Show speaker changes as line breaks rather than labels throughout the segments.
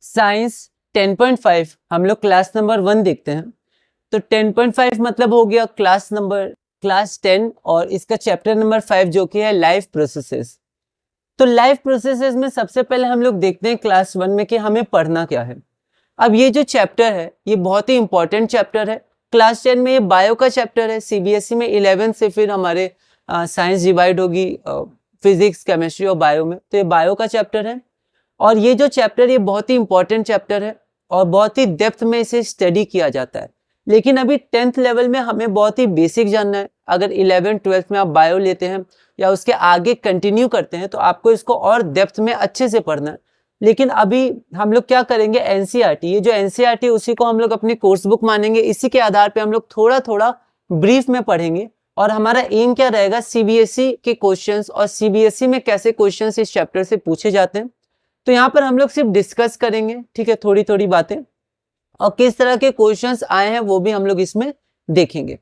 Science 10.5 हम लोग class number 1 देखते हैं। तो 10.5 मतलब हो गया क्लास 10 और इसका चैप्टर नंबर 5 जो कि है लाइफ प्रोसेसेस। तो लाइफ प्रोसेसेस में सबसे पहले हम लोग देखते हैं क्लास 1 में कि हमें पढ़ना क्या है। अब ये जो चैप्टर है ये बहुत ही इंपॉर्टेंट चैप्टर है। क्लास 10 में ये बायो का चैप्टर है। सीबीएसई में 11 से फिर हमारे साइंस डिवाइड होगी फिजिक्स, केमिस्ट्री और बायो में। तो ये बायो का चैप्टर है और ये जो चैप्टर ये बहुत ही इंपॉर्टेंट चैप्टर है और बहुत ही डेप्थ में इसे स्टडी किया जाता है। लेकिन अभी 10th लेवल में हमें बहुत ही बेसिक जानना है। अगर 11th 12th में आप बायो लेते हैं या उसके आगे कंटिन्यू करते हैं तो आपको इसको और डेप्थ में अच्छे से पढ़ना है। लेकिन अभी हम लोग क्या करेंगे, एनसीईआरटी, ये जो एनसीईआरटी उसी को हम लोग अपनी कोर्स बुक मानेंगे। इसी के आधार पे हम लोग थोड़ा थोड़ा ब्रीफ में पढ़ेंगे और हमारा एम क्या रहेगा, सीबीएसई के क्वेश्चंस और सीबीएसई में कैसे क्वेश्चंस इस चैप्टर से पूछे जाते हैं। तो यहाँ पर हम लोग सिर्फ डिस्कस करेंगे, ठीक है, थोड़ी थोड़ी बातें, और किस तरह के क्वेश्चंस आए हैं वो भी हम लोग इसमें देखेंगे।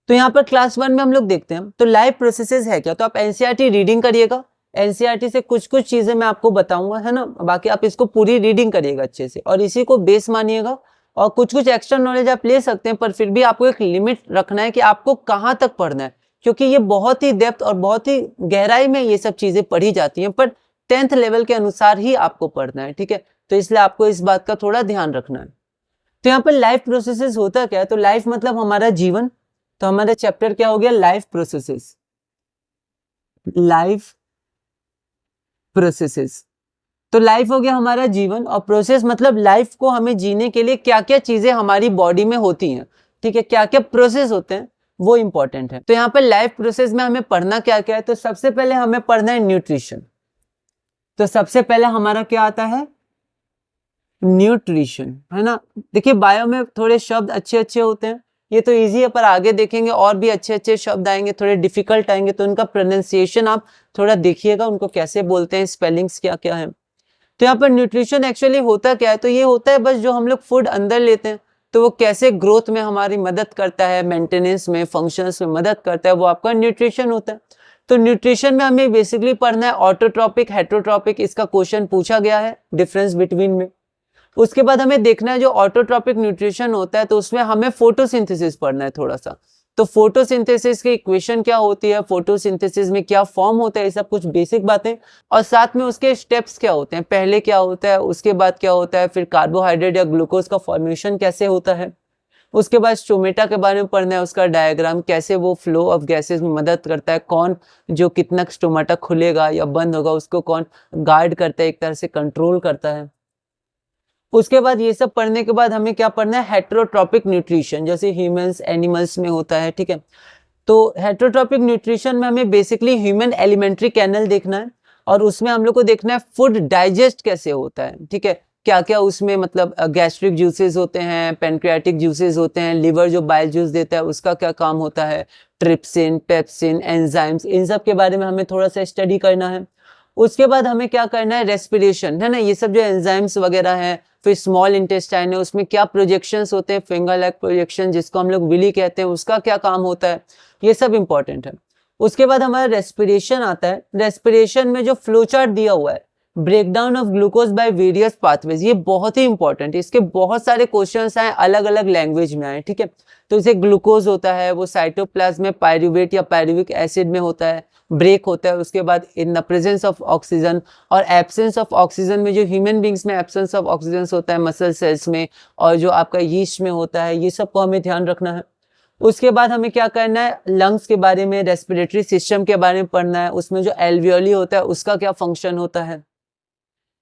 तो यहाँ पर क्लास 1 में हम लोग देखते हैं तो लाइफ प्रोसेसेस है क्या। तो आप एनसीईआरटी रीडिंग करिएगा, एनसीईआरटी से कुछ कुछ चीजें मैं आपको बताऊंगा, है ना। बाकी आप इसको पूरी रीडिंग करिएगा अच्छे से और इसी को बेस मानिएगा। और कुछ कुछ एक्स्ट्रा नॉलेज आप ले सकते हैं, पर फिर भी आपको एक लिमिट रखना है कि आपको कहाँ तक पढ़ना है, क्योंकि ये बहुत ही डेप्थ और बहुत ही गहराई में ये सब चीजें पढ़ी जाती हैं, पर 10th लेवल के अनुसार ही आपको पढ़ना है, ठीक है। तो इसलिए आपको इस बात का थोड़ा ध्यान रखना है। तो यहाँ पर लाइफ प्रोसेसेस होता क्या है, तो लाइफ मतलब हमारा जीवन। तो हमारा चैप्टर क्या हो गया, लाइफ प्रोसेसेस। लाइफ प्रोसेसेस, तो लाइफ हो गया हमारा जीवन और प्रोसेस मतलब लाइफ को हमें जीने के लिए क्या क्या चीजें हमारी बॉडी में होती हैं, ठीक है, क्या क्या प्रोसेस होते हैं वो इंपॉर्टेंट है। तो यहाँ पर लाइफ प्रोसेस में हमें पढ़ना क्या क्या है, तो सबसे पहले हमें पढ़ना है न्यूट्रिशन। तो सबसे पहले हमारा क्या आता है, न्यूट्रिशन, है ना। देखिए बायो में थोड़े शब्द अच्छे अच्छे होते हैं, ये तो इजी है, पर आगे देखेंगे और भी अच्छे अच्छे शब्द आएंगे, थोड़े डिफिकल्ट आएंगे, तो उनका प्रोनाउंसिएशन आप थोड़ा देखिएगा, उनको कैसे बोलते हैं, स्पेलिंग्स क्या क्या है। तो यहाँ पर न्यूट्रिशन एक्चुअली होता क्या है, तो ये होता है बस जो हम लोग फूड अंदर लेते हैं तो वो कैसे ग्रोथ में हमारी मदद करता है, मेंटेनेंस में, फंक्शंस में मदद करता है, वो आपका न्यूट्रिशन होता है। तो न्यूट्रिशन में हमें बेसिकली पढ़ना है ऑटोट्रॉपिक, हेटरोट्रॉपिक, इसका क्वेश्चन पूछा गया है, डिफरेंस बिटवीन में। उसके बाद हमें देखना है जो ऑटोट्रॉपिक न्यूट्रिशन होता है तो उसमें हमें फोटोसिंथेसिस पढ़ना है थोड़ा सा। तो फोटोसिंथेसिस की इक्वेशन क्या होती है, फोटोसिंथेसिस में क्या फॉर्म होता है, ये सब कुछ बेसिक बातें, और साथ में उसके स्टेप्स क्या होते हैं, पहले क्या होता है, उसके बाद क्या होता है, फिर कार्बोहाइड्रेट या ग्लूकोज का फॉर्मेशन कैसे होता है। उसके बाद स्टोमेटा के बारे में पढ़ना है, उसका डायग्राम, कैसे वो फ्लो ऑफ गैसेस में मदद करता है, कौन जो कितना स्टोमेटा खुलेगा या बंद होगा उसको कौन गार्ड करता है, एक तरह से कंट्रोल करता है। उसके बाद ये सब पढ़ने के बाद हमें क्या पढ़ना है, हेटरोट्रॉपिक न्यूट्रिशन, जैसे ह्यूमंस, एनिमल्स में होता है, ठीक है। तो हेटरोट्रॉपिक न्यूट्रिशन में हमें बेसिकली ह्यूमन एलिमेंट्री कैनल देखना है और उसमें हम लोग को देखना है फूड डाइजेस्ट कैसे होता है, ठीक है, क्या क्या उसमें मतलब गैस्ट्रिक जूसेस होते हैं, पेनक्रियाटिक जूसेस होते हैं, लिवर जो बाइल जूस देता है उसका क्या काम होता है, ट्रिप्सिन, पेप्सिन, एंजाइम्स, इन सब के बारे में हमें थोड़ा सा स्टडी करना है। उसके बाद हमें क्या करना है, रेस्पिरेशन, है ना, ये सब जो एंजाइम्स वगैरह हैं, फिर स्मॉल इंटेस्टाइन है उसमें क्या प्रोजेक्शंस होते हैं, फिंगर लाइक प्रोजेक्शन जिसको हम लोग विली कहते हैं, उसका क्या काम होता है, ये सब इंपॉर्टेंट है। उसके बाद हमारा रेस्पिरेशन आता है। रेस्पिरेशन में जो फ्लो चार्ट दिया हुआ है, breakdown of glucose by various pathways, ये बहुत ही इंपॉर्टेंट है, इसके बहुत सारे क्वेश्चंस आए, अलग अलग लैंग्वेज में आए, ठीक है। तो इसे ग्लूकोज होता है वो साइटोप्लाज्म में पायरुवेट या पायरुविक एसिड में होता है, ब्रेक होता है। उसके बाद in the presence of oxygen और एब्सेंस ऑफ ऑक्सीजन में, जो ह्यूमन बींग्स में एब्सेंस ऑफ ऑक्सीजन होता है मसल सेल्स में, और जो आपका यीस्ट में होता है, ये सब को हमें ध्यान रखना है। उसके बाद हमें क्या करना है, लंग्स के बारे में, रेस्पिरेटरी सिस्टम के बारे में पढ़ना है, उसमें जो एल्वियोली होता है उसका क्या फंक्शन होता है।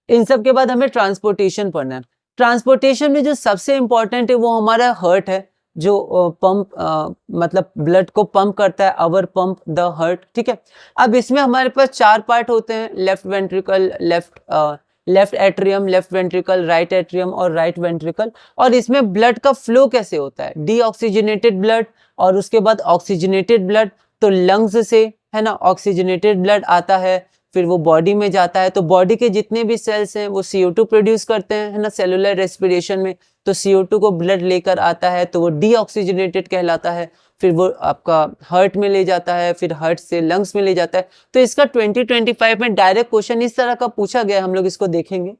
इन सब के बाद हमें ट्रांसपोर्टेशन पढ़ना है। ट्रांसपोर्टेशन में जो सबसे इंपॉर्टेंट है वो हमारा हार्ट है, जो पंप मतलब ब्लड को पंप करता है, अवर पंप द हार्ट, ठीक है। अब इसमें हमारे पास 4 पार्ट होते हैं, left ventricle, left atrium, left ventricle, right atrium और राइट वेंट्रिकल। और इसमें ब्लड का फ्लो कैसे होता है, डीऑक्सीजनेटेड ब्लड और उसके बाद ऑक्सीजनेटेड ब्लड। तो लंग्स से, है ना, ऑक्सीजनेटेड ब्लड आता है, फिर वो बॉडी में जाता है, तो बॉडी के जितने भी सेल्स हैं वो CO2 प्रोड्यूस करते हैं, है ना, सेलुलर रेस्पिरेशन में। तो CO2 को ब्लड लेकर आता है तो वो डीऑक्सीजनेटेड कहलाता है, फिर वो आपका हार्ट में ले जाता है, फिर हार्ट से लंग्स में ले जाता है। तो इसका 2025 में डायरेक्ट क्वेश्चन इस तरह का पूछा गया है, हम लोग इसको देखेंगे।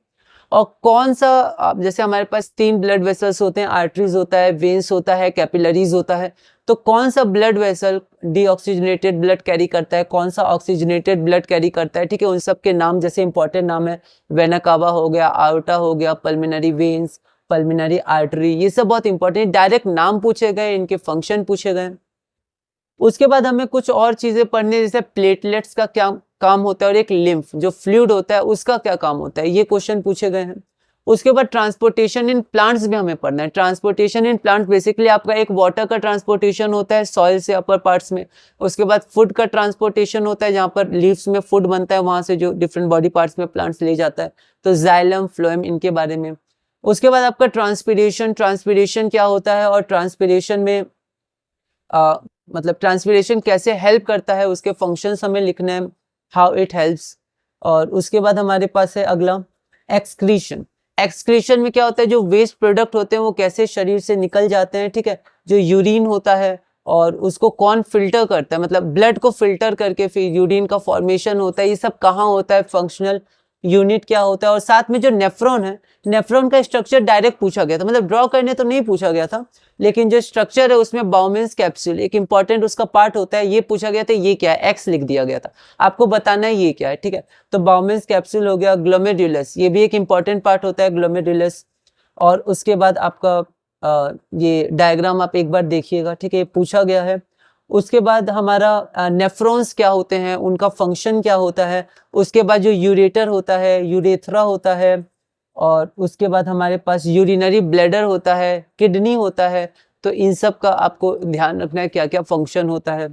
और कौन सा, जैसे हमारे पास 3 ब्लड वेसल्स होते हैं, आर्टरीज होता है, वेन्स होता है, कैपिलरीज होता है, तो कौन सा blood vessel deoxygenated blood carry करता है, कौन सा ऑक्सीजनेटेड ब्लड कैरी करता है, ठीक है। उन सब के नाम जैसे इंपॉर्टेंट नाम है, वेना कावा हो गया, आयोटा हो गया, पल्मिनरी वेन्स, पल्मिनरी आर्टरी, ये सब बहुत इंपॉर्टेंट, डायरेक्ट नाम पूछे गए, इनके फंक्शन पूछे गए। उसके बाद हमें कुछ और चीजें पढ़नी है, जैसे प्लेटलेट्स का क्या काम होता है और एक लिम्फ जो फ्लूइड होता है उसका क्या काम होता है, ये क्वेश्चन पूछे गए हैं। उसके बाद ट्रांसपोर्टेशन इन प्लांट्स भी हमें पढ़ना है। ट्रांसपोर्टेशन इन प्लांट्स बेसिकली आपका एक वाटर का ट्रांसपोर्टेशन होता है सॉइल से अपर पार्ट्स में, उसके बाद फूड का ट्रांसपोर्टेशन होता है जहाँ पर लीव्स में फूड बनता है, वहां से जो डिफरेंट बॉडी पार्ट्स में प्लांट्स ले जाता है, तो जाइलम, फ्लोएम, इनके बारे में। उसके बाद आपका ट्रांसपीरेशन, ट्रांसपीरेशन क्या होता है और ट्रांसपीरेशन में मतलब ट्रांसपीरेशन कैसे हेल्प करता है, उसके फंक्शंस हमें लिखने हैं, हाउ इट हेल्प्स। और उसके बाद हमारे पास है अगला एक्सक्रीशन। एक्सक्रीशन में क्या होता है, जो वेस्ट प्रोडक्ट होते हैं वो कैसे शरीर से निकल जाते हैं, ठीक है। जो यूरिन होता है और उसको कौन फिल्टर करता है, मतलब ब्लड को फिल्टर करके फिर यूरिन का फॉर्मेशन होता है, ये सब कहाँ होता है, फंक्शनल यूनिट क्या होता है। और साथ में जो नेफ्रॉन है, नेफ्रॉन का स्ट्रक्चर डायरेक्ट पूछा गया था, मतलब ड्रॉ करने तो नहीं पूछा गया था, लेकिन जो स्ट्रक्चर है उसमें बाउमेंस कैप्सूल एक इंपॉर्टेंट उसका पार्ट होता है, ये पूछा गया था, ये क्या है, एक्स लिख दिया गया था, आपको बताना है ये क्या है, ठीक है। तो बाउमेंस कैप्सूल हो गया, ग्लोमेरुलस, ये भी एक इंपॉर्टेंट पार्ट होता है, ग्लोमेरुलस। और उसके बाद आपका ये डायग्राम आप एक बार देखिएगा, ठीक है, पूछा गया है। उसके बाद हमारा नेफ्रॉन्स क्या होते हैं, उनका फंक्शन क्या होता है। उसके बाद जो यूरेटर होता है, यूरेथ्रा होता है, और उसके बाद हमारे पास यूरिनरी ब्लैडर होता है, किडनी होता है। तो इन सब का आपको ध्यान रखना है क्या क्या फंक्शन होता है।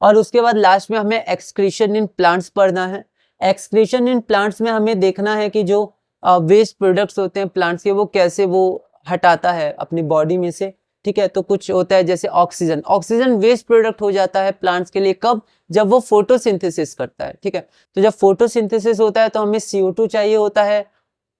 और उसके बाद लास्ट में हमें एक्सक्रीशन इन प्लांट्स पढ़ना है। एक्सक्रीशन इन प्लांट्स में हमें देखना है कि जो वेस्ट प्रोडक्ट्स होते हैं प्लांट्स के, वो कैसे वो हटाता है अपनी बॉडी में से, ठीक है। तो कुछ होता है जैसे ऑक्सीजन, ऑक्सीजन वेस्ट प्रोडक्ट हो जाता है प्लांट्स के लिए, कब, जब वो फोटोसिंथेसिस करता है, ठीक है। तो जब फोटोसिंथेसिस होता है तो हमें CO2 चाहिए होता है,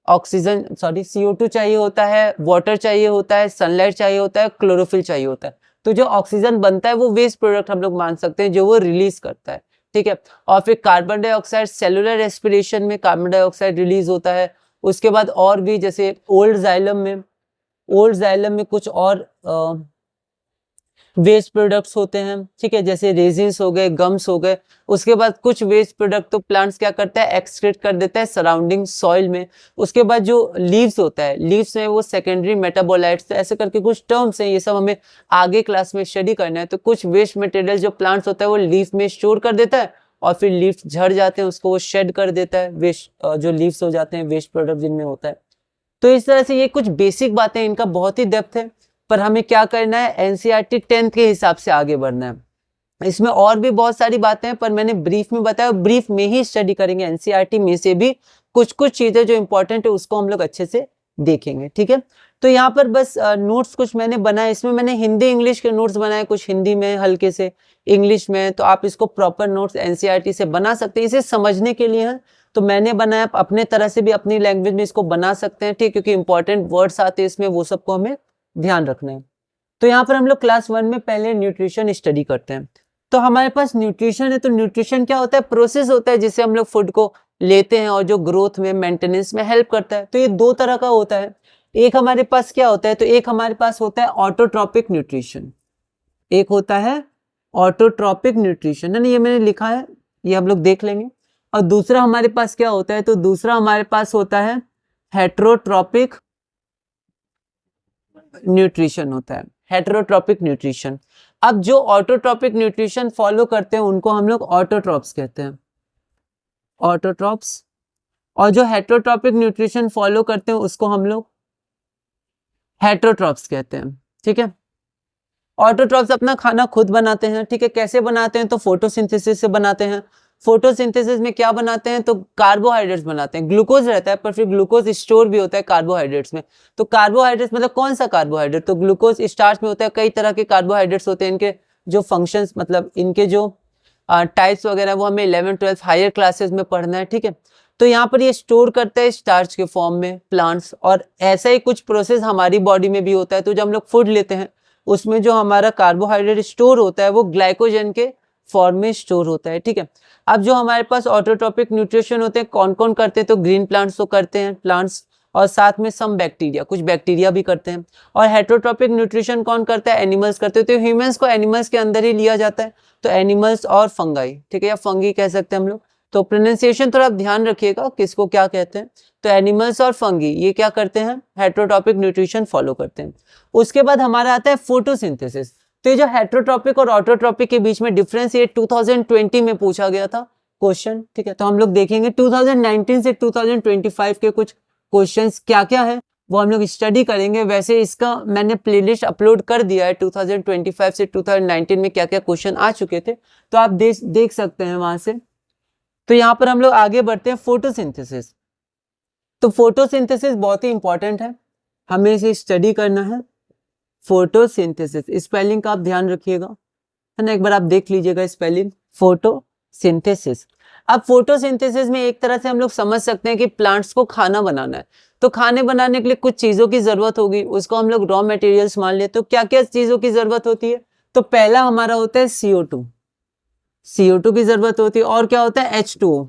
CO2 चाहिए होता है, वाटर चाहिए होता है, सनलाइट चाहिए होता है, क्लोरोफिल चाहिए होता है। तो जो ऑक्सीजन बनता है वो वेस्ट प्रोडक्ट हम लोग मान सकते हैं जो वो रिलीज करता है, ठीक है। और फिर कार्बन डाइऑक्साइड, सेलुलर रेस्पिरेशन में कार्बन डाइऑक्साइड रिलीज होता है। उसके बाद और भी जैसे ओल्ड जाइलम में कुछ और वेस्ट प्रोडक्ट्स होते हैं, ठीक है, जैसे रेजिन्स हो गए, गम्स हो गए। उसके बाद कुछ वेस्ट प्रोडक्ट तो प्लांट्स क्या करता है, एक्सक्रीट कर देता है सराउंडिंग सॉइल में। उसके बाद जो लीव्स होता है, लीव्स में वो सेकेंडरी मेटाबोलाइट्स, ऐसे करके कुछ टर्म्स हैं, ये सब हमें आगे क्लास में स्टडी करना है। तो कुछ वेस्ट मटेरियल जो प्लांट्स होता है वो लीफ में स्टोर कर देता है, और फिर लीव्स झड़ जाते हैं, उसको वो शेड कर देता है, वेस्ट जो लीव्स हो जाते हैं, वेस्ट प्रोडक्ट जिनमें होता है। तो इस तरह से ये कुछ बेसिक बातें, इनका बहुत ही डेप्थ है, पर हमें क्या करना है, एनसीईआरटी 10th के हिसाब से आगे बढ़ना है। इसमें और भी बहुत सारी बातें हैं, पर मैंने ब्रीफ में बताया, ब्रीफ में ही स्टडी करेंगे। एनसीईआरटी में से भी कुछ चीजें जो इंपॉर्टेंट है उसको हम लोग अच्छे से देखेंगे, ठीक है। तो यहाँ पर बस नोट्स कुछ मैंने बनाए, इसमें मैंने हिंदी इंग्लिश के नोट्स बनाए, कुछ हिंदी में हल्के से, इंग्लिश में। तो आप इसको प्रॉपर नोट्स एनसीईआरटी से बना सकते हैं, इसे समझने के लिए है। तो मैंने बनाया, आप अपने तरह से भी अपनी लैंग्वेज में इसको बना सकते हैं, ठीक, क्योंकि इंपॉर्टेंट वर्ड्स आते हैं इसमें, वो सबको हमें ध्यान रखना है। तो यहाँ पर हम लोग क्लास 1 में पहले न्यूट्रिशन स्टडी करते हैं। तो हमारे पास न्यूट्रिशन है, तो न्यूट्रिशन क्या होता है, प्रोसेस होता है जिससे हम लोग फूड को लेते हैं और जो ग्रोथ में, मेंटेनेंस में हेल्प करता है। तो ये 2 तरह का होता है। एक हमारे पास क्या होता है, तो एक हमारे पास होता है ऑटोट्रॉपिक न्यूट्रिशन, एक होता है ऑटोट्रॉपिक न्यूट्रिशन, है ना, ये मैंने लिखा है, ये हम लोग देख लेंगे। और दूसरा हमारे पास क्या होता है, तो दूसरा हमारे पास होता है हेट्रोट्रॉपिक न्यूट्रिशन होता है, हेटेरोट्रॉपिक न्यूट्रिशन। अब जो ऑटोट्रॉपिक न्यूट्रिशन फॉलो करते हैं उनको हम लोग ऑटोट्रॉप्स कहते हैं, ऑटोट्रॉप्स। और जो हेटेरोट्रॉपिक न्यूट्रिशन फॉलो करते हैं उसको हम लोग हेटेरोट्रॉप्स कहते हैं, ठीक है। ऑटोट्रॉप्स अपना खाना खुद बनाते हैं, ठीक है। कैसे बनाते हैं, तो फोटोसिंथेसिस से बनाते हैं। फोटोसिंथेसिस में क्या बनाते हैं, तो कार्बोहाइड्रेट्स बनाते हैं। ग्लूकोज रहता है, पर फिर ग्लूकोज स्टोर भी होता है कार्बोहाइड्रेट्स में। तो कार्बोहाइड्रेट्स मतलब कौन सा कार्बोहाइड्रेट, तो ग्लूकोज स्टार्च में होता है। कई तरह के कार्बोहाइड्रेट्स होते हैं, इनके जो फंक्शंस, मतलब इनके जो टाइप्स वगैरह वो हमें 11th 12th हायर क्लासेस में पढ़ना है, ठीक है। तो यहाँ पर ये स्टोर करता है स्टार्च के फॉर्म में प्लांट्स, और ऐसा ही कुछ प्रोसेस हमारी बॉडी में भी होता है। तो जब हम लोग फूड लेते हैं उसमें जो हमारा कार्बोहाइड्रेट स्टोर होता है वो ग्लाइकोजन के फॉर्म में स्टोर होता है, ठीक है। अब जो हमारे पास ऑटोट्रॉपिक न्यूट्रिशन होते हैं कौन कौन करते हैं, तो ग्रीन प्लांट्स तो करते हैं, प्लांट्स, और साथ में सम बैक्टीरिया, कुछ बैक्टीरिया भी करते हैं। और हेटरोट्रॉपिक न्यूट्रिशन कौन करता है, एनिमल्स करते हैं। तो ह्यूमंस को एनिमल्स के अंदर ही लिया जाता है, तो एनिमल्स और फंगाई, ठीक है, या फंगी कह सकते हैं हम लोग। तो प्रोनाउंसिएशन थोड़ा ध्यान रखिएगा किसको क्या कहते हैं। तो एनिमल्स और फंगी ये क्या करते हैं, हेटरोट्रॉपिक न्यूट्रिशन फॉलो करते हैं। उसके बाद हमारा आता है फोटोसिंथेसिस। तो ये जो हेटरोट्रॉपिक और ऑटोट्रॉपिक के बीच में डिफरेंस, ये 2020 में पूछा गया था क्वेश्चन, ठीक है। तो हम लोग देखेंगे 2019 से 2025 के कुछ क्वेश्चंस क्या क्या है वो हम लोग स्टडी करेंगे। वैसे इसका मैंने प्लेलिस्ट अपलोड कर दिया है, 2025 से 2019 में क्या क्या क्वेश्चन आ चुके थे, तो आप देख सकते हैं वहां से। तो यहाँ पर हम लोग आगे बढ़ते हैं, फोटोसिंथेसिस। तो फोटोसिंथेसिस बहुत ही इंपॉर्टेंट है, हमें इसे स्टडी करना है। फोटोसिंथेसिस स्पेलिंग का आप ध्यान रखिएगा, है ना, एक बार आप देख लीजिएगा स्पेलिंग फोटोसिंथेसिस। अब फोटोसिंथेसिस में एक तरह से हम लोग समझ सकते हैं कि प्लांट्स को खाना बनाना है, तो खाने बनाने के लिए कुछ चीजों की जरूरत होगी, उसको हम लोग रॉ मटेरियल्स मान लेते। तो क्या क्या चीजों की जरूरत होती है, तो पहला हमारा होता है CO2 की जरूरत होती है, और क्या होता है H2O,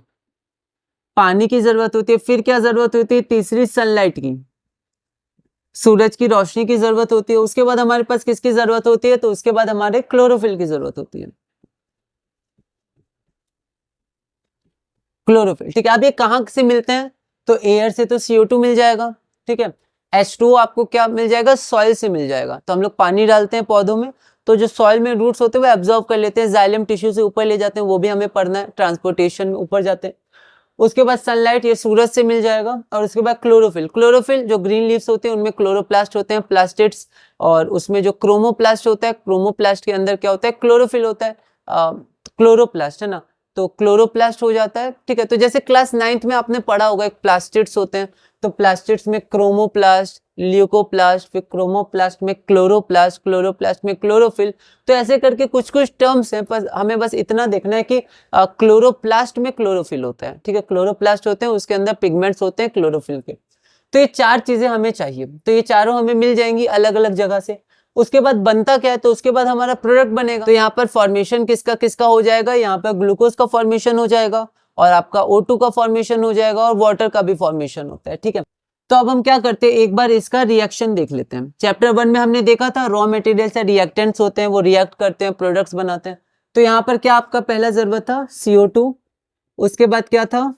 पानी की जरूरत होती है। फिर क्या जरूरत होती है, तीसरी सनलाइट की, सूरज की रोशनी की जरूरत होती है। उसके बाद हमारे पास किसकी जरूरत होती है, तो उसके बाद हमारे क्लोरोफिल की जरूरत होती है, क्लोरोफिल, ठीक है। अब ये कहाँ से मिलते हैं, तो एयर से तो CO2 मिल जाएगा, ठीक है। H2O आपको क्या मिल जाएगा, सॉइल से मिल जाएगा। तो हम लोग पानी डालते हैं पौधों में, तो जो सॉइल में रूट्स होते हैं वो एब्जॉर्ब कर लेते हैं, जाइलम टिश्यू से ऊपर ले जाते हैं, वो भी हमें पढ़ना है, ट्रांसपोर्टेशन में ऊपर जाते हैं। उसके बाद सनलाइट, ये सूरज से मिल जाएगा। और उसके बाद क्लोरोफिल जो ग्रीन लीव्स होते हैं उनमें क्लोरोप्लास्ट होते हैं, प्लास्टिड्स, और उसमें जो क्रोमोप्लास्ट होता है, क्रोमोप्लास्ट के अंदर क्या होता है, क्लोरोफिल होता है, क्लोरोप्लास्ट, है ना। तो क्लोरोप्लास्ट हो जाता है, ठीक है। तो जैसे क्लास 9th में आपने पढ़ा होगा, एक प्लास्टिड्स होते हैं, तो प्लास्टिड्स में क्रोमोप्लास्ट, ल्यूकोप्लास्ट, फिर क्रोमोप्लास्ट में क्लोरोप्लास्ट, क्लोरोप्लास्ट में क्लोरोफिल। तो ऐसे करके कुछ कुछ टर्म्स हैं, पर हमें बस इतना देखना है कि क्लोरोप्लास्ट में क्लोरोफिल होता है, ठीक है। क्लोरोप्लास्ट होते हैं, उसके अंदर पिगमेंट्स होते हैं क्लोरोफिल के। तो ये चार चीजें हमें चाहिए, तो ये चारों हमें मिल जाएंगी अलग अलग जगह से। उसके बाद बनता क्या है, तो उसके बाद हमारा प्रोडक्ट बनेगा। तो यहाँ पर फॉर्मेशन किसका किसका हो जाएगा, यहाँ पर ग्लूकोज का फॉर्मेशन हो जाएगा, और आपका O2 का फॉर्मेशन हो जाएगा, और वाटर का भी फॉर्मेशन होता है, ठीक है। तो अब हम क्या करते हैं, एक बार इसका रिएक्शन देख लेते हैं। चैप्टर 1 में हमने देखा था रॉ मटेरियल से रिएक्टेंट्स होते हैं, वो रिएक्ट करते हैं, प्रोडक्ट्स बनाते हैं। तो यहाँ पर क्या आपका पहला जरूरत था, CO2, उसके बाद क्या था,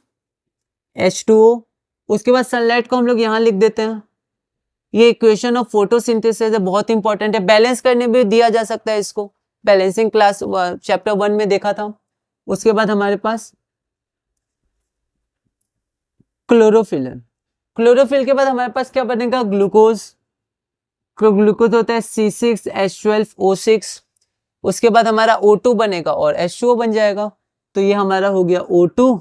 H2O, उसके बाद सनलाइट को हम लोग यहाँ लिख देते हैं। ये इक्वेशन ऑफ फोटोसिंथेसिस है, बहुत इंपॉर्टेंट है, बैलेंस करने भी दिया जा सकता है इसको, बैलेंसिंग क्लास चैप्टर 1 में देखा था। उसके बाद हमारे पास क्लोरोफिल है, क्लोरोफिल के बाद हमारे पास क्या बनेगा, ग्लूकोज, ग्लूकोज होता है C6H12O6। उसके बाद हमारा O2 बनेगा और H2O बन जाएगा। तो ये हमारा हो गया O2,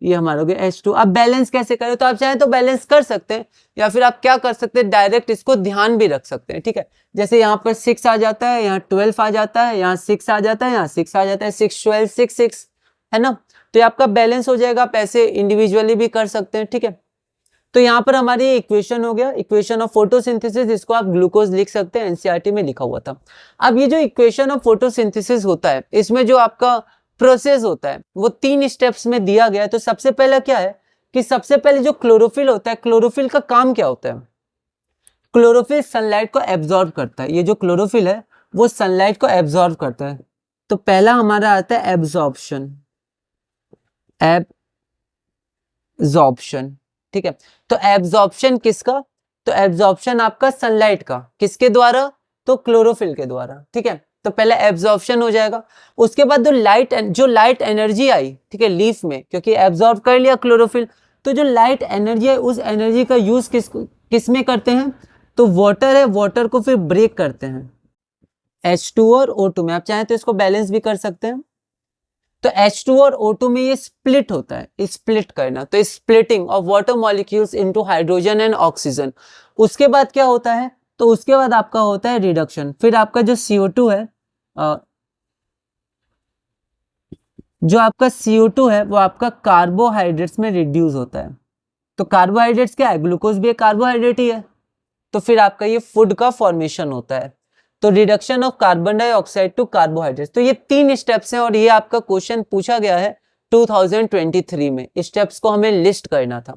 ये हमारा हो गया H2। अब बैलेंस कैसे करें, तो आप चाहें तो बैलेंस कर सकते हैं, या फिर आप क्या कर सकते हैं, डायरेक्ट इसको ध्यान भी रख सकते हैं, ठीक है। जैसे यहाँ पर 6 आ जाता है, यहाँ 12 आ जाता है, यहाँ 6 आ जाता है, यहाँ 6 आ जाता है, 6 12 6 6, है ना। तो ये आपका बैलेंस हो जाएगा, आप ऐसे इंडिविजुअली भी कर सकते हैं, ठीक है। तो यहाँ पर हमारी इक्वेशन हो गया, इक्वेशन ऑफ फोटोसिंथेसिस, इसको आप ग्लूकोज लिख सकते हैं, एनसीईआरटी में लिखा हुआ था। अब ये जो इक्वेशन ऑफ फोटोसिंथेसिस होता है, इसमें जो आपका प्रोसेस होता है वो 3 स्टेप्स में दिया गया है। तो सबसे पहला क्या है कि सबसे पहले जो क्लोरोफिल होता है, क्लोरोफिल का काम क्या होता है, क्लोरोफिल सनलाइट को एब्जॉर्ब करता है। ये जो क्लोरोफिल है वो सनलाइट को एब्जॉर्ब करता है। तो पहला हमारा आता है एब्जॉर्प्शन, एब्जॉर्प्शन, ठीक है। तो एब्जॉर्प्शन किसका, तो एब्जॉर्प्शन आपका सनलाइट का, किसके द्वारा, तो क्लोरोफिल के द्वारा, ठीक है। तो पहले एब्जॉर्प्शन हो जाएगा। उसके बाद जो लाइट एनर्जी आई, ठीक है, लीफ में, क्योंकि एब्जॉर्ब कर लिया क्लोरोफिल, तो जो लाइट एनर्जी है उस एनर्जी का यूज किस में करते हैं, तो वाटर है, वाटर को फिर ब्रेक करते हैं H2 और O2 में। आप चाहें तो इसको बैलेंस भी कर सकते हैं। तो H2 और O2 में ये स्प्लिट होता है, स्प्लिट करना, तो splitting of water molecules into hydrogen and oxygen. उसके बाद क्या होता है, तो उसके बाद आपका होता है रिडक्शन। फिर आपका जो CO2 है, जो आपका CO2 है वो आपका कार्बोहाइड्रेट्स में रिड्यूस होता है। तो कार्बोहाइड्रेट्स क्या है, ग्लूकोज भी एक कार्बोहाइड्रेट ही है। तो फिर आपका ये फूड का फॉर्मेशन होता है। तो reduction of carbon dioxide to carbohydrate. तो ये 3 स्टेप्स हैं और ये आपका क्वेश्चन पूछा गया है 2023 में। स्टेप्स को हमें लिस्ट करना था।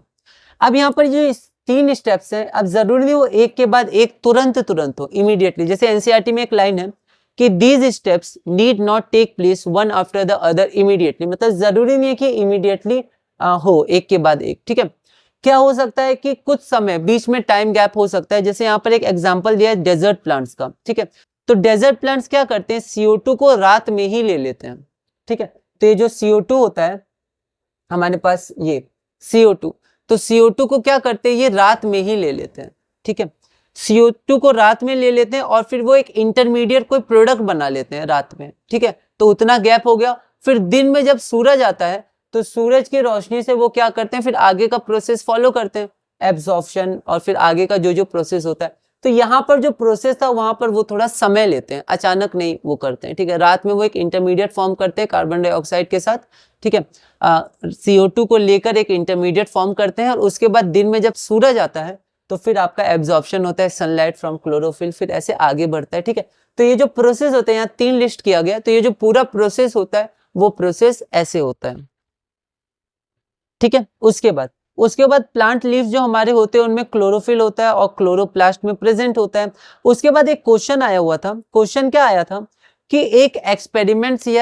अब यहाँ पर जो 3 स्टेप्स हैं, अब जरूरी नहीं वो एक के बाद एक तुरंत हो, इमीडिएटली। जैसे एनसीईआरटी में एक लाइन है कि these steps need not take place one after the other immediately, मतलब जरूरी नहीं है कि इमीडिएटली हो एक के बाद एक, ठीक है। क्या हो सकता है कि कुछ समय बीच में टाइम गैप हो सकता है। जैसे यहाँ पर एक एग्जांपल दिया है डेजर्ट प्लांट्स का, ठीक है। तो डेजर्ट प्लांट्स क्या करते हैं, CO2 को रात में ही ले लेते हैं, ठीक है। तो ये जो CO2 होता है हमारे पास, ये CO2, तो CO2 को क्या करते हैं, ये रात में ही ले लेते हैं, ठीक है। CO2 को रात में ले लेते हैं और फिर वो एक इंटरमीडिएट कोई प्रोडक्ट बना लेते हैं रात में, ठीक है। तो उतना गैप हो गया। फिर दिन में जब सूरज आता है तो सूरज की रोशनी से वो क्या करते हैं, फिर आगे का प्रोसेस फॉलो करते हैं, एब्जॉर्प्शन और फिर आगे का जो प्रोसेस होता है। तो यहाँ पर जो प्रोसेस था वहां पर वो थोड़ा समय लेते हैं, अचानक नहीं वो करते हैं, ठीक है। रात में वो एक इंटरमीडिएट फॉर्म करते हैं कार्बन डाइऑक्साइड के साथ, ठीक है। CO2 को लेकर एक इंटरमीडिएट फॉर्म करते हैं और उसके बाद दिन में जब सूरज आता है तो फिर आपका एब्जॉर्प्शन होता है सनलाइट फ्रॉम क्लोरोफिल, फिर ऐसे आगे बढ़ता है, ठीक है। तो ये जो प्रोसेस होते हैं, यहाँ 3 लिस्ट किया गया, तो ये जो पूरा प्रोसेस होता है वो प्रोसेस ऐसे होता है, ठीक है। उसके बाद प्लांट लीव्स जो हमारे होते हैं उनमें क्लोरोफिल होता है और क्लोरोप्लास्ट में प्रेजेंट होता है। उसके बाद एक क्वेश्चन आया हुआ था, क्वेश्चन क्या आया था कि एक एक्सपेरिमेंट से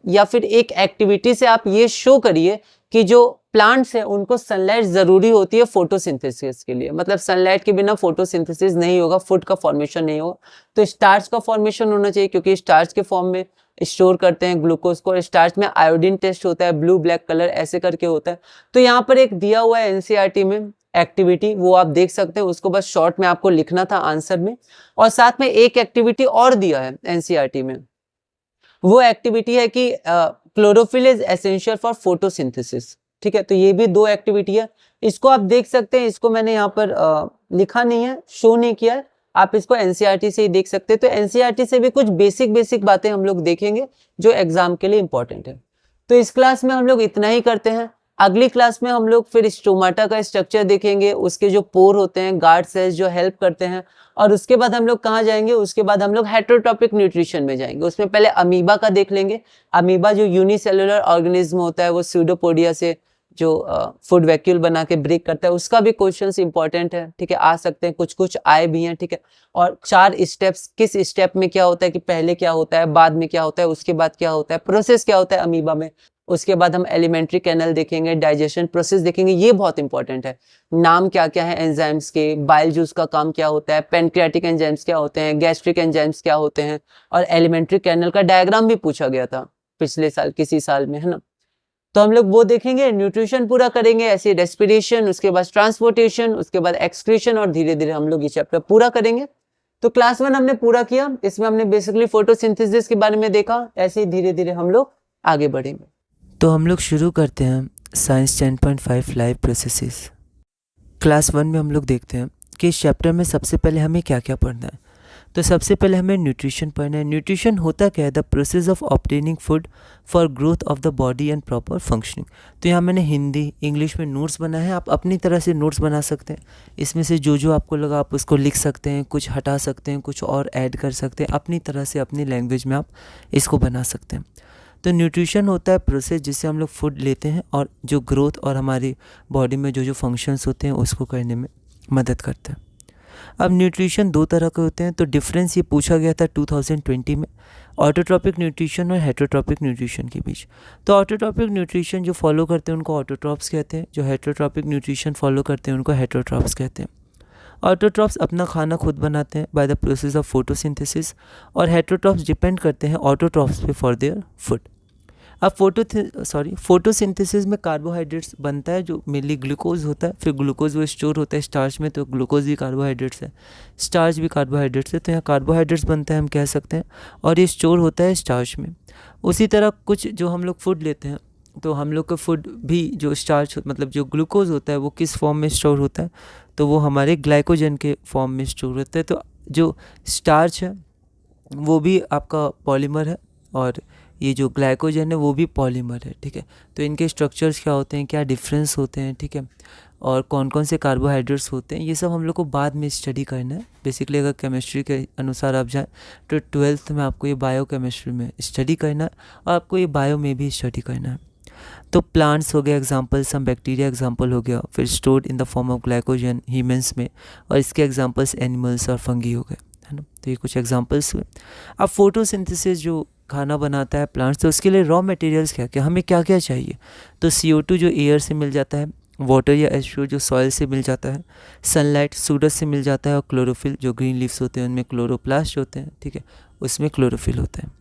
या फिर एक एक्टिविटी से आप ये शो करिए कि जो प्लांट्स है उनको सनलाइट जरूरी होती है फोटोसिंथेसिस के लिए, मतलब सनलाइट के बिना फोटोसिंथेसिस नहीं होगा, फूड का फॉर्मेशन नहीं होगा। तो स्टार्च का फॉर्मेशन होना चाहिए क्योंकि स्टार्च के फॉर्म में स्टोर करते हैं ग्लूकोज को, और स्टार्च में आयोडीन टेस्ट होता है, ब्लू ब्लैक कलर ऐसे करके होता है। तो यहाँ पर एक दिया हुआ है एनसीईआरटी में एक्टिविटी, वो आप देख सकते हैं, उसको बस शॉर्ट में आपको लिखना था आंसर में। और साथ में एक एक्टिविटी और दिया है एनसीईआरटी में, वो एक्टिविटी है कि chlorophyll is essential for photosynthesis, ठीक है। तो ये भी 2 एक्टिविटी है, इसको आप देख सकते हैं। इसको मैंने यहाँ पर लिखा नहीं है, शो नहीं किया है, आप इसको एनसीईआरटी से ही देख सकते हैं। तो एनसीईआरटी से भी कुछ बेसिक बातें हम लोग देखेंगे जो एग्जाम के लिए इंपॉर्टेंट है। तो इस क्लास में हम लोग इतना ही करते हैं। अगली क्लास में हम लोग फिर स्टोमाटा का स्ट्रक्चर देखेंगे, उसके जो पोर होते हैं, गार्ड सेल्स जो हेल्प करते हैं, और उसके बाद हम लोग कहाँ जाएंगे, उसके बाद हम लोग हेटेरोट्रॉपिक न्यूट्रिशन में जाएंगे। उसमें पहले अमीबा का देख लेंगे। अमीबा जो यूनिसेलुलर ऑर्गेनिज्म होता है, वो स्यूडोपोडिया से जो फूड वैक्यूल बना के ब्रेक करता है, उसका भी क्वेश्चंस इंपॉर्टेंट है, ठीक है, आ सकते हैं, कुछ आए भी हैं, ठीक है। और 4 स्टेप्स, किस स्टेप में क्या होता है कि पहले क्या होता है, बाद में क्या होता है, उसके बाद क्या होता है, प्रोसेस क्या होता है अमीबा में। उसके बाद हम एलिमेंट्री कैनल देखेंगे, डाइजेशन प्रोसेस देखेंगे, ये बहुत इंपॉर्टेंट है। नाम क्या क्या है एंजाइम्स के, बाइल जूस का काम क्या होता है, पेनक्रियाटिक एंजाइम्स क्या होते हैं, गैस्ट्रिक एंजाइम्स क्या होते हैं, और एलिमेंट्री कैनल का डायग्राम भी पूछा गया था पिछले साल, किसी साल में, है ना। तो हम लोग वो देखेंगे, न्यूट्रिशन पूरा करेंगे, ऐसे रेस्पिरेशन, उसके बाद ट्रांसपोर्टेशन, उसके बाद एक्सक्रीशन, और धीरे धीरे हम लोग ये चैप्टर पूरा करेंगे। तो क्लास 1 हमने पूरा किया, इसमें हमने बेसिकली फोटोसिंथेसिस के बारे में देखा, ऐसे ही धीरे धीरे हम लोग आगे बढ़ेंगे।
तो हम लोग शुरू करते हैं साइंस 10.5 लाइव प्रोसेसेस। क्लास 1 में हम लोग देखते हैं कि इस चैप्टर में सबसे पहले हमें क्या क्या पढ़ना है। तो सबसे पहले हमें न्यूट्रिशन पढ़ना है। न्यूट्रिशन होता क्या है, the process of obtaining food for growth of the body and proper functioning. तो यहाँ मैंने हिंदी इंग्लिश में नोट्स बनाए हैं, आप अपनी तरह से नोट्स बना सकते हैं। इसमें से जो आपको लगा आप उसको लिख सकते हैं, कुछ हटा सकते हैं, कुछ और ऐड कर सकते हैं, अपनी तरह से अपनी लैंग्वेज में आप इसको बना सकते हैं। तो न्यूट्रिशन होता है प्रोसेस जिससे हम लोग फूड लेते हैं और जो ग्रोथ और हमारी बॉडी में जो फंक्शंस होते हैं उसको करने में मदद करता है। अब न्यूट्रिशन 2 तरह के होते हैं, तो डिफरेंस ये पूछा गया था 2020 में, ऑटोट्रॉपिक न्यूट्रिशन और हेटेरोट्रॉपिक न्यूट्रिशन के बीच। तो ऑटोट्रॉपिक न्यूट्रिशन जो फॉलो करते हैं उनको ऑटोट्रॉप्स कहते हैं, जो हेटेरोट्रॉपिक न्यूट्रिशन फॉलो करते हैं उनको हेटेरोट्रॉप्स कहते हैं। ऑटोट्रॉप्स अपना खाना खुद बनाते हैं by the process of photosynthesis, और हेटेरोट्रॉप्स डिपेंड करते हैं ऑटोट्रॉप्स पे फॉर देयर फूड। अब फोटोसिंथेसिस में कार्बोहाइड्रेट्स बनता है जो मेनली ग्लूकोज होता है, फिर ग्लूकोज वो स्टोर होता है स्टार्च में, तो ग्लूकोज भी कार्बोहाइड्रेट्स है, स्टार्च भी कार्बोहाइड्रेट्स है, तो यहाँ कार्बोहाइड्रेट्स बनता है हम कह सकते हैं, और ये स्टोर होता है स्टार्च में। उसी तरह कुछ जो हम लोग फूड लेते हैं, तो हम लोग का फूड भी जो स्टार्च मतलब जो ग्लूकोज होता है वो किस फॉर्म में स्टोर होता है, तो वो हमारे ग्लाइकोजन के फॉर्म में स्टोर होता है। तो जो स्टार्च है वो भी आपका पॉलीमर है, और ये जो ग्लाइकोजन है वो भी पॉलीमर है, ठीक है। तो इनके स्ट्रक्चर्स क्या होते हैं, क्या डिफरेंस होते हैं, ठीक है, और कौन कौन से कार्बोहाइड्रेट्स होते हैं, ये सब हम लोग को बाद में स्टडी करना है। बेसिकली अगर केमिस्ट्री के अनुसार आप जाएँ तो 12th में आपको ये बायो केमिस्ट्री में स्टडी करना है और आपको ये बायो में भी स्टडी करना है। तो प्लांट्स हो गया एग्जांपल, सम बैक्टीरिया एग्जांपल हो गया, फिर stored in the form of glycogen humans में, और इसके एग्जांपल्स एनिमल्स और फंगी हो गए, है ना। तो ये कुछ एग्जांपल्स हुए। अब फोटोसिंथेसिस जो खाना बनाता है प्लांट्स, तो उसके लिए रॉ मटेरियल्स क्या क्या, हमें क्या क्या चाहिए। तो CO2 जो एयर से मिल जाता है, वाटर या H2O जो सॉइल से मिल जाता है, सनलाइट सूरज से मिल जाता है, और क्लोरोफिल जो ग्रीन लीव्स होते हैं उनमें क्लोरोप्लास्ट होते हैं, ठीक है, उसमें क्लोरोफिल होता है।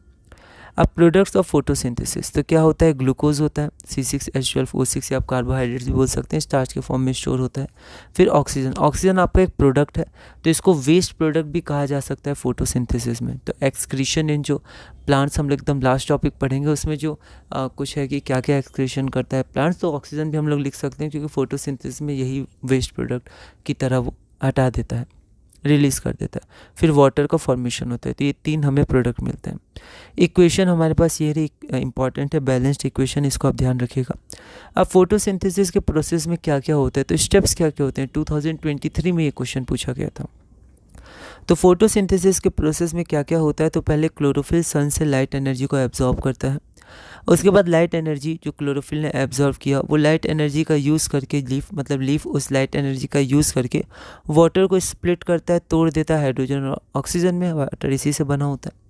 अब प्रोडक्ट्स ऑफ फोटोसिंथेसिस, तो क्या होता है, ग्लूकोज होता है, C6H12O6, या आप कार्बोहाइड्रेट्स भी बोल सकते हैं, स्टार्च के फॉर्म में स्टोर होता है। फिर ऑक्सीजन, ऑक्सीजन आपका एक प्रोडक्ट है, तो इसको वेस्ट प्रोडक्ट भी कहा जा सकता है फोटोसिंथेसिस में। तो एक्सक्रीशन इन जो प्लांट्स, हम लोग एकदम लास्ट टॉपिक पढ़ेंगे, उसमें जो कुछ है कि क्या क्या एक्सक्रीशन करता है प्लांट्स, तो ऑक्सीजन भी हम लोग लिख सकते हैं, क्योंकि फोटोसिंथेसिस में यही वेस्ट प्रोडक्ट की तरह वो हटा देता है, रिलीज़ कर देता है। फिर वाटर का फॉर्मेशन होता है। तो ये 3 हमें प्रोडक्ट मिलते हैं। इक्वेशन हमारे पास ये रही, इंपॉर्टेंट है, बैलेंस्ड इक्वेशन, इसको आप ध्यान रखिएगा। अब फोटोसिंथेसिस के प्रोसेस में क्या क्या होता है, तो स्टेप्स क्या क्या होते हैं, 2023 में ये क्वेश्चन पूछा गया था। तो फोटोसिंथेसिस के प्रोसेस में क्या क्या होता है, तो पहले क्लोरोफिल सन से लाइट एनर्जी को एब्जॉर्ब करता है। उसके बाद लाइट एनर्जी जो क्लोरोफिल ने एब्जॉर्व किया, वो लाइट एनर्जी का यूज़ करके लीफ उस लाइट एनर्जी का यूज़ करके वाटर को स्प्लिट करता है, तोड़ देता है हाइड्रोजन और ऑक्सीजन में, वाटर इसी से बना होता है।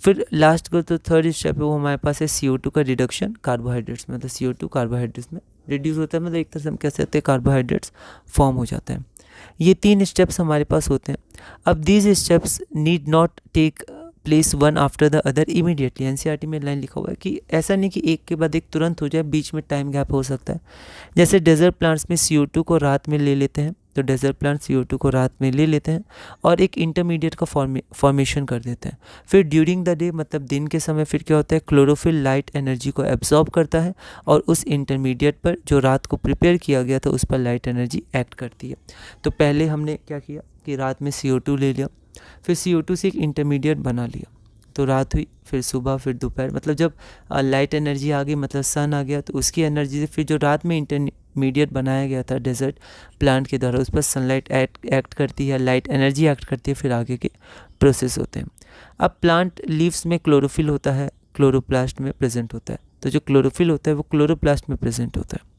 फिर लास्ट का तो थर्ड स्टेप है, वो हमारे पास है CO2 का रिडक्शन कार्बोहाइड्रेट्स में। मतलब CO2 कार्बोहाइड्रेट्स में रिड्यूस होता है, मतलब एक तरह से हम कह सकते हैं कार्बोहाइड्रेट्स फॉर्म हो जाते हैं। ये 3 स्टेप्स हमारे पास होते हैं। अब these steps need not take place one after the other immediately. NCERT में लाइन लिखा हुआ है कि ऐसा नहीं कि एक के बाद एक तुरंत हो जाए, बीच में टाइम गैप हो सकता है। जैसे डेजर्ट प्लांट्स में CO2 को रात में ले लेते हैं, तो डेजर्ट प्लांट CO2 को रात में ले लेते हैं और एक इंटरमीडिएट का फॉर्मेशन कर देते हैं। फिर ड्यूरिंग द डे, मतलब दिन के समय, फिर क्या होता है, क्लोरोफिल लाइट एनर्जी को एब्जॉर्ब करता है और उस इंटरमीडिएट पर जो रात को प्रिपेयर किया गया था उस पर लाइट एनर्जी एक्ट करती है। तो पहले हमने क्या किया कि रात में CO2 ले लिया, फिर CO2 से एक इंटरमीडिएट बना लिया, तो रात हुई, फिर सुबह, फिर दोपहर, मतलब जब लाइट एनर्जी आ गई, मतलब सन आ गया, तो उसकी एनर्जी से फिर जो रात में इंटरमीडिएट बनाया गया था डेजर्ट प्लांट के द्वारा, उस पर सनलाइट एक्ट करती है, लाइट एनर्जी एक्ट करती है, फिर आगे के प्रोसेस होते हैं। अब प्लांट लीव्स में क्लोरोफिल होता है, क्लोरोप्लास्ट में प्रेजेंट होता है। तो जो क्लोरोफिल होता है वो क्लोरोप्लास्ट में प्रेजेंट होता है।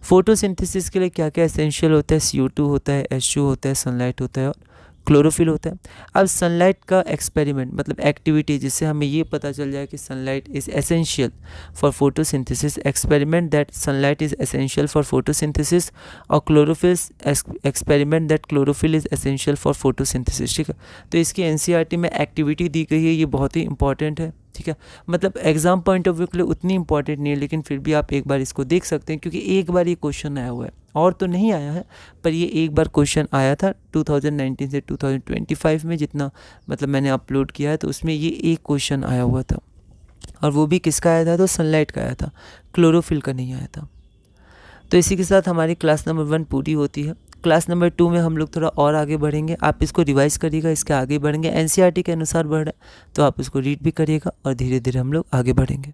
फोटोसिंथेसिस के लिए क्या क्या एसेंशियल होता है, CO2 होता है, H2O होता है, सनलाइट होता है और क्लोरोफिल होता है। अब सनलाइट का एक्सपेरिमेंट, मतलब एक्टिविटी, जिससे हमें ये पता चल जाए कि sunlight is essential for photosynthesis, experiment that sunlight is essential for photosynthesis, और chlorophyll experiment that chlorophyll is essential for photosynthesis, ठीक है। तो इसकी NCERT में एक्टिविटी दी गई है, ये बहुत ही इंपॉर्टेंट है, ठीक है। मतलब एग्जाम पॉइंट ऑफ व्यू के लिए उतनी इंपॉर्टेंट नहीं है, लेकिन फिर भी आप एक बार इसको देख सकते हैं, क्योंकि एक बार ये क्वेश्चन आया हुआ है, और तो नहीं आया है, पर ये एक बार क्वेश्चन आया था 2019 से 2025 में, जितना मतलब मैंने अपलोड किया है, तो उसमें ये एक क्वेश्चन आया हुआ था, और वो भी किसका आया था, तो सनलाइट का आया था, क्लोरोफिल का नहीं आया था। तो इसी के साथ हमारी क्लास नंबर 1 पूरी होती है। क्लास नंबर 2 में हम लोग थोड़ा और आगे बढ़ेंगे, आप इसको रिवाइज़ करिएगा, इसके आगे बढ़ेंगे, NCERT के अनुसार बढ़ रहा है, तो आप इसको रीड भी करिएगा और धीरे धीरे हम लोग आगे बढ़ेंगे।